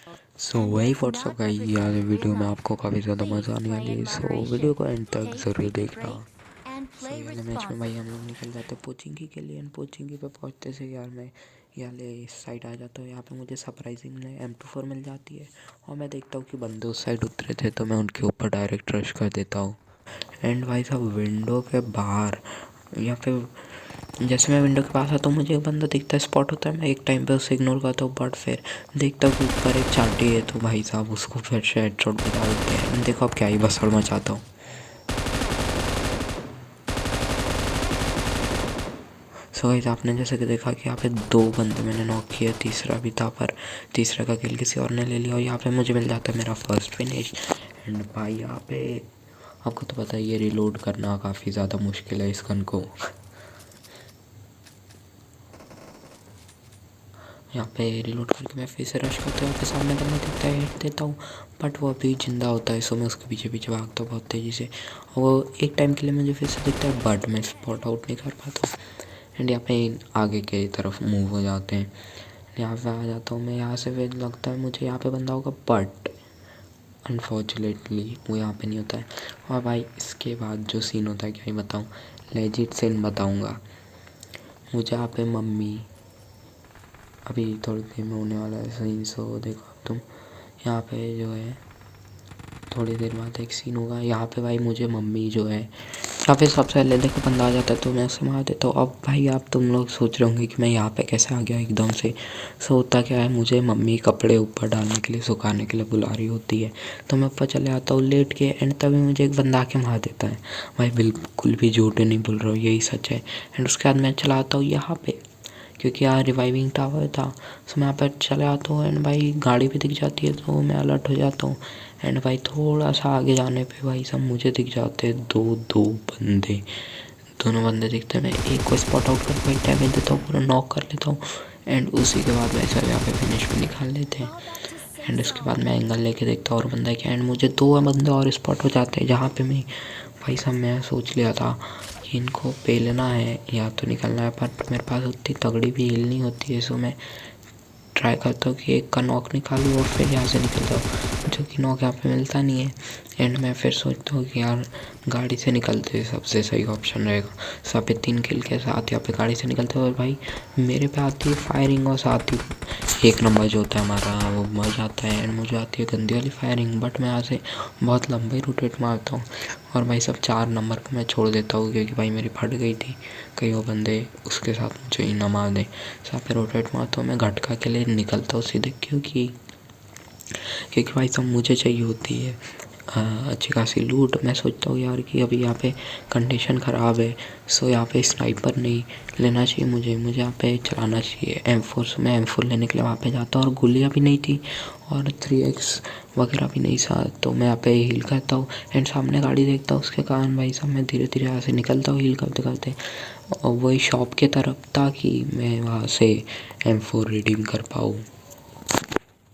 सो वही व्हाट्सअप का ये आज वीडियो में आपको काफ़ी ज़्यादा मज़ा आने वाली है। सो वीडियो को एंड तक ज़रूर देखना। सो ये वाले मैच में भाई हम लोग निकल जाते हैं पोचिंकी के लिए। पोचिंकी पे पहुंचते से यार मैं यहाँ ले इस साइड आ जाता हूँ। यहाँ पे मुझे सरप्राइजिंगली M24 मिल जाती है और मैं देखता हूँ कि बंदे उस साइड उतरे थे, तो मैं उनके ऊपर डायरेक्ट रश कर देता हूँ। एंड भाई साहब विंडो के बाहर यहाँ पे जैसे मैं विंडो के पास आता हूँ, मुझे एक बंदा दिखता है, स्पॉट होता है। मैं एक टाइम पे उसे इग्नोर करता हूँ, बट फिर देखता हूँ कि ऊपर एक चांटी है, तो भाई साहब उसको फिर से हेडशॉट बता देते हैं। देखो अब क्या ही बसड़ मचाता हूँ। सो गाइस आपने जैसे कि देखा कि यहाँ पे 2 बंदे मैंने नॉक किए, तीसरा भी था, पर तीसरे का किल किसी और ने ले लिया और यहाँ पे मुझे मिल जाता है मेरा फर्स्ट फिनिश। एंड भाई यहाँ पे आपको तो पता ही है रिलोड करना काफ़ी ज़्यादा मुश्किल है इस गन को। यहाँ पे रिलोड करके मैं फिर से रश करता हूँ। यहाँ पे सामने बंदा दिखता है, हिट देता हूँ, बट वो अभी जिंदा होता है, सो मैं उसके पीछे पीछे भागता हूँ बहुत तेज़ी से। और वो एक टाइम के लिए मुझे फिर से दिखता है, बट मैं स्पॉट आउट नहीं कर पाता। एंड यहाँ पे आगे के तरफ मूव हो जाते हैं। यहाँ पे आ जाता हूँ मैं, यहाँ से फिर लगता है मुझे यहाँ पे बंदा होगा, बट अनफॉर्चुनेटली वो यहाँ पे नहीं होता है। और भाई इसके बाद जो सीन होता है क्या ही बताऊँ, लेजिट सीन बताऊँगा। मुझे यहाँ पे मम्मी अभी थोड़ी देर में होने वाला है सीन, सो देखो अब तुम यहाँ पे जो है थोड़ी देर बाद एक सीन होगा। यहाँ पे भाई मुझे मम्मी जो है यहाँ पे सबसे पहले देखो बंदा आ जाता है तो मैं उसे मार देता हूँ। अब भाई आप तुम लोग सोच रहे होंगे कि मैं यहाँ पे कैसे आ गया एकदम से। सो होता क्या है, मुझे मम्मी कपड़े ऊपर डालने के लिए, सुखाने के लिए बुला रही होती है, तो मैं ऊपर चले आता हूँ लेट के। एंड तभी मुझे एक बंदा आके मार देता है। भाई बिल्कुल भी झूठ नहीं बोल रहा हूँ, यही सच है। एंड उसके बाद मैं चला आता हूँ यहाँ पे, क्योंकि यहाँ रिवाइविंग टावर था, सो मैं यहाँ पर चले आता हूँ। एंड भाई गाड़ी भी दिख जाती है तो मैं अलर्ट हो जाता हूँ। एंड भाई थोड़ा सा आगे जाने पे भाई सब मुझे दिख जाते हैं दो दो बंदे, दोनों बंदे दिखते हैं। मैं एक को स्पॉट आउट कर भाई डैमेज देता हूँ, पूरा नॉक कर लेता हूँ। एंड उसी के बाद वैसे यहाँ पे फिनिश भी निकाल लेते हैं। एंड उसके बाद मैं एंगल लेके देखता हूँ और बंदा क्या, एंड मुझे 2 बंदे और स्पॉट हो जाते हैं, जहाँ पे मैं भाई साहब मैं सोच लिया था कि इनको पेलना है या तो निकलना है, पर मेरे पास उतनी तगड़ी भी हील नहीं होती है। सो मैं ट्राई करता हूँ कि एक का नॉक निकालूँ और फिर यहाँ से निकलता हूँ, जो कि नॉक यहाँ पे मिलता नहीं है। एंड मैं फिर सोचता हूँ कि यार गाड़ी से निकलते सबसे सही ऑप्शन रहेगा। सब पे 3 किल के साथ यहाँ पे गाड़ी से निकलते और भाई मेरे पे आती है फायरिंग, और साथ ही 1 नंबर जो होता है हमारा वो मर जाता है। एंड मुझे आती है गंदी वाली फायरिंग, बट मैं यहाँ से बहुत लंबी रोटेट मारता हूँ और भाई सब 4 नंबर को मैं छोड़ देता हूँ, क्योंकि भाई मेरी फट गई थी, कई वो बंदे उसके साथ मुझे ही ना मार दें। सब पे रोटेट मारता हूँ मैं, झटका के लिए निकलता हूँ सीधे, क्योंकि भाई सब मुझे चाहिए होती है अच्छी खासी लूट। मैं सोचता हूँ यार कि अभी यहाँ पे कंडीशन ख़राब है, सो यहाँ पे स्नाइपर नहीं लेना चाहिए मुझे यहाँ पे चलाना चाहिए M4। से मैं M4 लेने के लिए वहाँ पे जाता हूँ और गोलियाँ भी नहीं थी और 3x वगैरह भी नहीं था, तो मैं यहाँ पे हील करता हूँ। एंड सामने गाड़ी देखता हूँ, उसके कारण भाई साहब मैं धीरे धीरे यहाँ से निकलता हूँ हील करते करते, और वही शॉप के तरफ, ताकि मैं वहाँ से M4 रिडीम कर पाऊँ।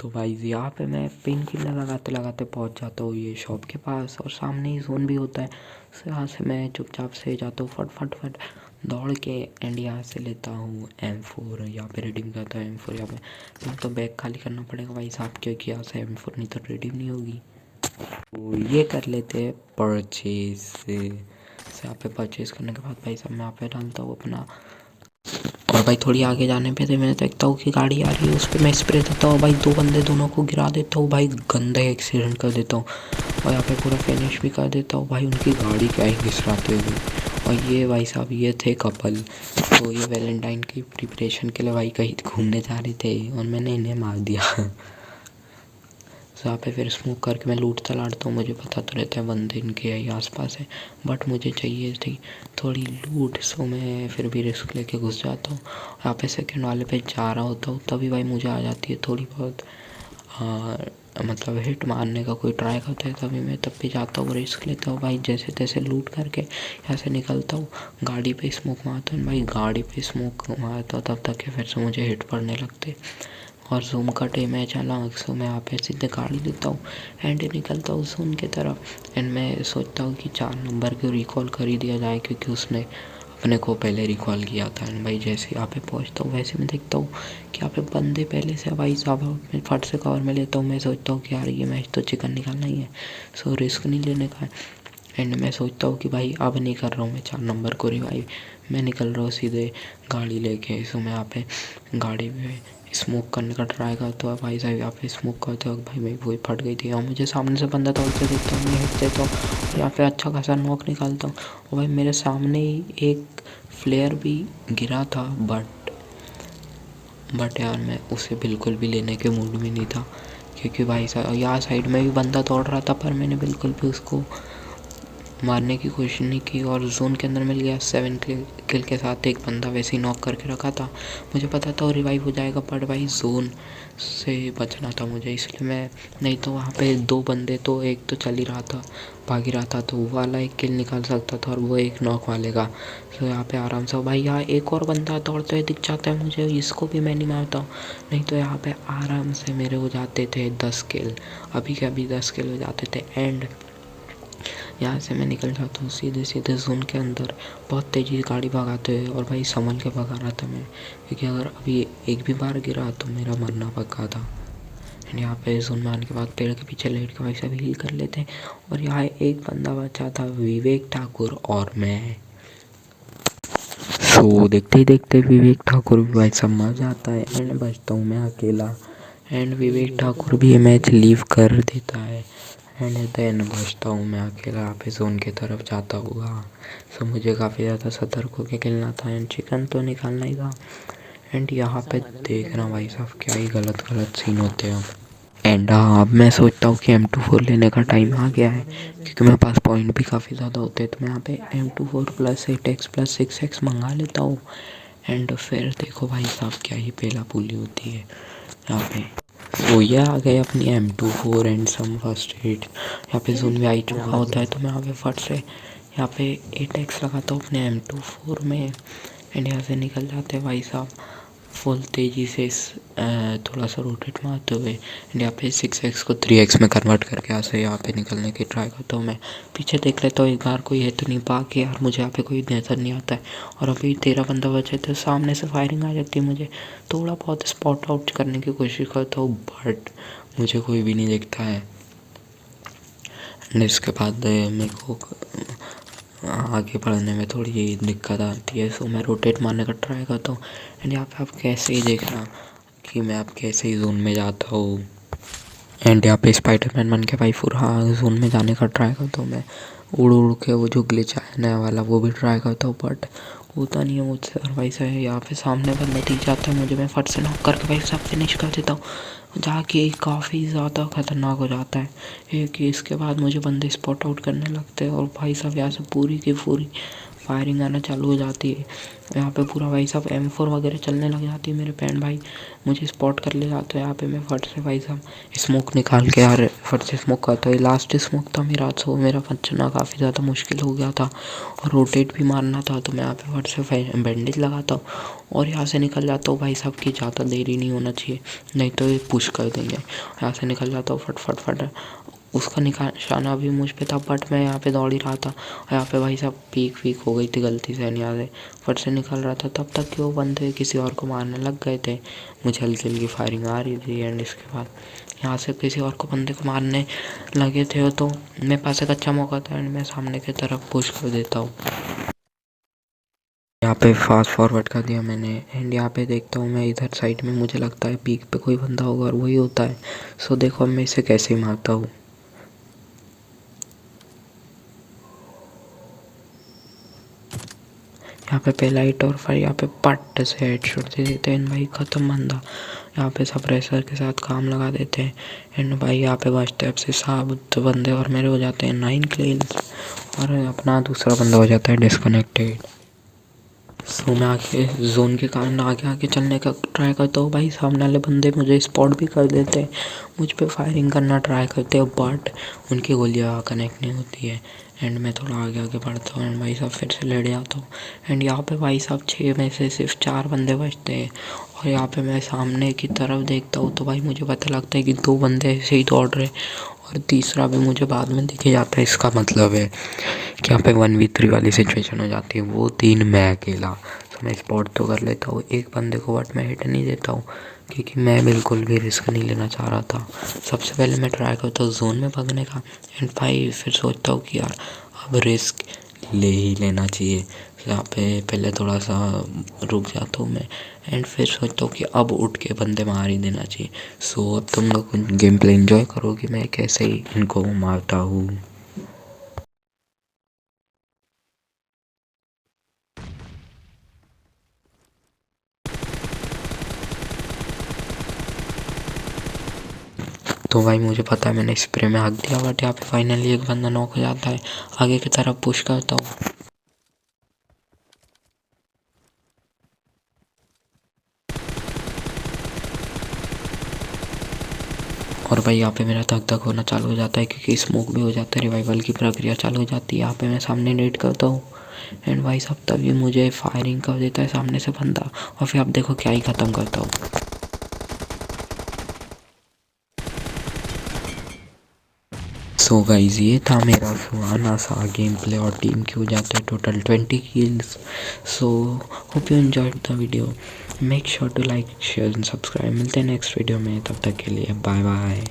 तो भाई यहाँ पे मैं पेन किलर लगाते लगाते पहुँच जाता हूँ ये शॉप के पास, और सामने ही जोन भी होता है। तो यहाँ से मैं चुपचाप से जाता हूँ फट फट फट दौड़ के, एंड यहाँ से लेता हूँ M4, यहाँ पे रिडीम करता हूँ M4। यहाँ पे तो बैग खाली करना पड़ेगा भाई साहब, क्योंकि यहाँ से M4 नहीं तो रिडीम नहीं होगी। तो ये कर लेते हैं परचेज से यहाँ पे परचेज़ करने के बाद भाई साहब मैं यहाँ पे डालता हूँ अपना, और भाई थोड़ी आगे जाने पे मैं देखता हूँ कि गाड़ी आ रही है, उस पर मैं स्प्रे देता हूँ भाई, 2 बंदे दोनों को गिरा देता हूँ भाई, गंदा एक्सीडेंट कर देता हूँ और यहाँ पे पूरा फिनिश भी कर देता हूँ भाई। उनकी गाड़ी क्या ही घिसराते हुए। और ये भाई साहब ये थे कपल, तो ये वैलेंटाइन की प्रिपरेशन के लिए भाई कहीं घूमने जा रहे थे और मैंने इन्हें मार दिया। यहाँ पे फिर स्मोक करके मैं लूटता लाटता हूँ, मुझे पता तो रहता है बंदे इनके ही आसपास है, बट मुझे चाहिए थी थोड़ी लूट, सो मैं फिर भी रिस्क लेके घुस जाता हूँ। यहाँ पे सेकंड वाले पे जा रहा होता हूँ, तभी भाई मुझे आ जाती है थोड़ी बहुत मतलब हिट मारने का कोई ट्राई करता है, तभी मैं तब भी जाता हूँ, रिस्क लेता हूँ भाई, जैसे तैसे लूट करके यहाँ से निकलता हूँ। गाड़ी पे स्मोक मारता हूँ भाई, गाड़ी पे स्मोक मारता हूँ तब तक कि फिर से मुझे हिट पड़ने लगते और जूम का टाइम है चला, सो मैं यहाँ पे सीधे गाड़ी लेता हूँ एंड निकलता हूँ जून की तरफ। एंड मैं सोचता हूँ कि 4 नंबर को रिकॉल कर ही दिया जाए, क्योंकि उसने अपने को पहले रिकॉल किया था। एंड भाई जैसे यहाँ पे पहुँचता हूँ वैसे मैं देखता हूँ कि यहाँ पे बंदे पहले से भाई साहब मैं फट से कवर में लेता हूँ। मैं सोचता हूँ कि यार ये मैच तो चिकन निकालना ही है, सो रिस्क नहीं लेने का है। एंड मैं सोचता हूँ कि भाई अब नहीं कर रहा हूँ मैं 4 नंबर को रिवाइव, मैं निकल रहा हूँ सीधे गाड़ी लेके। सो मैं यहाँ पे गाड़ी में स्मोक करने का ट्राई करता हूँ। भाई साहब यहाँ पे स्मोक करते वक्त भाई मेरी वही फट गई थी और मुझे सामने से बंदा तोड़ते देखता हूँ, मैं हिट देता हूँ। यहाँ पे अच्छा खासा नॉक निकालता हूँ और भाई मेरे सामने ही एक फ्लेयर भी गिरा था, बट यार मैं उसे बिल्कुल भी लेने के मूड में नहीं था, क्योंकि भाई साहब यहाँ साइड में भी बंदा दौड़ रहा था पर मैंने बिल्कुल भी उसको मारने की कोशिश नहीं की और जोन के अंदर मिल गया 7 किल के साथ। एक बंदा वैसे ही नॉक करके रखा था, मुझे पता था वो रिवाइव हो जाएगा, बट भाई जोन से बचना था मुझे, इसलिए मैं नहीं तो वहाँ पे 2 बंदे तो एक तो चल ही रहा था, भाग ही रहा था, तो वो वाला एक किल निकाल सकता था और वो एक नॉक वाले का। तो यहाँ पे आराम से भाई यहाँ एक और बंदा दौड़ते हुए दिख जाता है मुझे, इसको भी मैं नहीं मारता हूँ, नहीं तो यहाँ पे आराम से मेरे हो जाते थे 10 किल, अभी के अभी 10 किल हो जाते थे। एंड यहाँ से मैं निकल जाता हूँ सीधे सीधे जोन के अंदर बहुत तेज़ी से गाड़ी भगाते हुए, और भाई संभल के भगा रहा था मैं, क्योंकि अगर अभी एक भी बार गिरा तो मेरा मरना पक्का था। एंड यहाँ पे जोन में आने के बाद पेड़ के पीछे लेट के भाई सब हील कर लेते हैं, और यहाँ एक बंदा बचा था विवेक ठाकुर और मैं। सो देखते ही देखते विवेक ठाकुर भी भाई सब मर जाता है एंड बचता हूँ मैं अकेला। एंड विवेक ठाकुर भी ये मैच लीव कर देता है एंड देन बचता हूँ मैं अकेला यहाँ पे जोन की तरफ जाता हुआ। सो मुझे काफ़ी ज़्यादा सतर्क होकर खेलना था एंड चिकन तो निकालना ही था। एंड यहाँ पे देखना भाई साहब क्या ही गलत गलत सीन होते हैं। एंड हाँ, अब मैं सोचता हूँ कि M24 लेने का टाइम आ गया है, क्योंकि मेरे पास पॉइंट भी काफ़ी ज़्यादा होते हैं, तो मैं यहाँ पे M24 plus 8x plus 6x मंगा लेता हूँ। एंड फिर देखो भाई साहब क्या ही पेला पुली होती है यहाँ पे। तो ये आ गए अपनी M24 and some first aid, यहाँ पे जोन में आई चुका होता है, तो मैं यहाँ पे फट से यहाँ पे 8x लगाता हूँ अपने M24 में एंड यहाँ से निकल जाते हैं भाई साहब फुल तेज़ी से थोड़ा सा रोटेट मारते हुए। एंड यहाँ पे 6x को 3x में कन्वर्ट करके यहाँ पे निकलने की ट्राई करता हूँ। मैं पीछे देख लेता हूँ एक बार कोई है तो नहीं, बाकी यार मुझे यहाँ पे कोई नज़र नहीं आता है, और अभी 13 बंदा बचे थे, सामने से फायरिंग आ जाती है, मुझे थोड़ा बहुत स्पॉट आउट करने की कोशिश करता हूँ बट मुझे कोई भी नहीं दिखता है। एंड इसके बाद मेरे को आगे बढ़ने में थोड़ी दिक्कत आती है, सो मैं रोटेट मारने का ट्राई करता हूँ। एंड यहाँ पे आप कैसे ही देखना कि मैं आप कैसे ही जोन में जाता हूँ। एंड यहाँ पे स्पाइडरमैन बन के भाई पूरा जोन में जाने का ट्राई करता हूँ मैं, उड़ उड़ के वो जो ग्लिच आया नया वाला वो भी ट्राई करता हूँ, बट होता नहीं है मुझसे। और भाई साहब यहाँ पे सामने बंदा दिख जाता है मुझे, मैं फट से नॉक करके भाई साहब फिनिश कर देता हूँ, जाके काफ़ी ज़्यादा ख़तरनाक हो जाता है कि इसके बाद मुझे बंदे स्पॉट आउट करने लगते हैं, और भाई साहब यहाँ से पूरी की पूरी फायरिंग आना चालू हो जाती है। यहाँ पे पूरा भाई साहब M4 वगैरह चलने लग जाती है, मेरे बहन भाई मुझे स्पॉट कर ले जाते हैं। यहाँ पे मैं फट से भाई साहब स्मोक निकाल के यार फट से स्मोक करता है, लास्ट स्मोक था मेरा, तो मेरा बचना काफ़ी ज़्यादा मुश्किल हो गया था और रोटेट भी मारना था, तो मैं यहाँ पे फट से बैंडेज लगाता हूँ और यहाँ से निकल जाता हूँ भाई साहब की ज़्यादा देरी नहीं होना चाहिए, नहीं तो ये पुश कर देंगे। यहाँ से निकल जाता हूँ फट फट फट, उसका निशाना भी मुझ पे था, बट मैं यहाँ पे दौड़ ही रहा था, और यहाँ पे भाई साहब पीक हो गई थी गलती से, यहाँ से फट से निकल रहा था तब तक कि वो बंदे किसी और को मारने लग गए थे, मुझे हल्की हल्की फायरिंग आ रही थी। एंड इसके बाद यहाँ से किसी और को बंदे को मारने लगे थे, तो मेरे पास एक अच्छा मौका था एंड मैं सामने की तरफ पुश कर देता हूँ। यहाँ पे फास्ट फॉरवर्ड कर दिया मैंने एंड यहाँ पे देखता हूँ मैं इधर साइड में, मुझे लगता है पीक पे कोई बंदा होगा और वही होता है। सो देखो अब मैं इसे कैसे मारता हूँ। यहाँ पे पहला हिट और फिर यहाँ पे पट से हेडशॉट दे देते हैं भाई, ख़त्म बंदा। यहाँ पे सब रेसर के साथ काम लगा देते हैं एंड भाई यहाँ पे बचते हैं अब से 7 बंदे और मेरे हो जाते हैं 9 किल्स, और अपना दूसरा बंदा हो जाता है डिस्कनेक्टेड। सो मैं आगे जोन के कारण आगे चलने का ट्राई करता हूँ, भाई सामने वाले बंदे मुझे स्पॉट भी कर देते हैं, मुझ पे फायरिंग करना ट्राई करते हैं, बट उनकी गोलियाँ कनेक्ट नहीं होती है एंड मैं थोड़ा आगे आगे बढ़ता हूँ एंड भाई साहब फिर से लड़ जाता हूँ। एंड यहाँ पे भाई साहब 6 में से सिर्फ 4 बंदे बचते हैं। और यहाँ पे मैं सामने की तरफ देखता हूँ तो भाई मुझे पता लगता है कि 2 बंदे ऐसे ही दौड़ रहे और तीसरा भी मुझे बाद में दिख जाता है। इसका मतलब है कि यहाँ पे 1v3 वाली सिचुएशन हो जाती है, वो 3 मैं अकेला। तो मैं स्पॉट तो कर लेता हूँ एक बंदे को, बट मैं हिट नहीं देता हूँ क्योंकि मैं बिल्कुल भी रिस्क नहीं लेना चाह रहा था। सबसे पहले मैं ट्राई करता हूँ जोन में भागने का एंड भाई फिर सोचता हूँ कि यार अब रिस्क ले ही लेना चाहिए। यहाँ पे पहले थोड़ा सा रुक जाता हूँ मैं एंड फिर सोचता हूँ कि अब उठ के बंदे मार ही देना चाहिए। सो अब तुम लोग गेम प्ले एंजॉय करो कि मैं कैसे ही इनको मारता हूँ। तो भाई मुझे पता है मैंने स्प्रे में हक दिया, बट यहाँ पे फाइनली एक बंदा नॉक हो जाता है। आगे की तरफ पुश करता हूँ और भाई यहाँ पे मेरा धक धक होना चालू हो जाता है क्योंकि स्मोक भी हो जाता है, रिवाइवल की प्रक्रिया चालू हो जाती है। यहाँ पे मैं सामने नेट करता हूँ एंड भाई साहब तभी मुझे फायरिंग कर देता है सामने से बंदा और फिर आप देखो क्या ही ख़त्म करता हूँ। सो गाइज ये था मेरा सुहाना सा गेम प्ले और टीम की हो जाते हैं total 20 kills. So hope you enjoyed the video. Make sure to like share and subscribe. मिलते हैं नेक्स्ट वीडियो में, तब तक के लिए बाय बाय।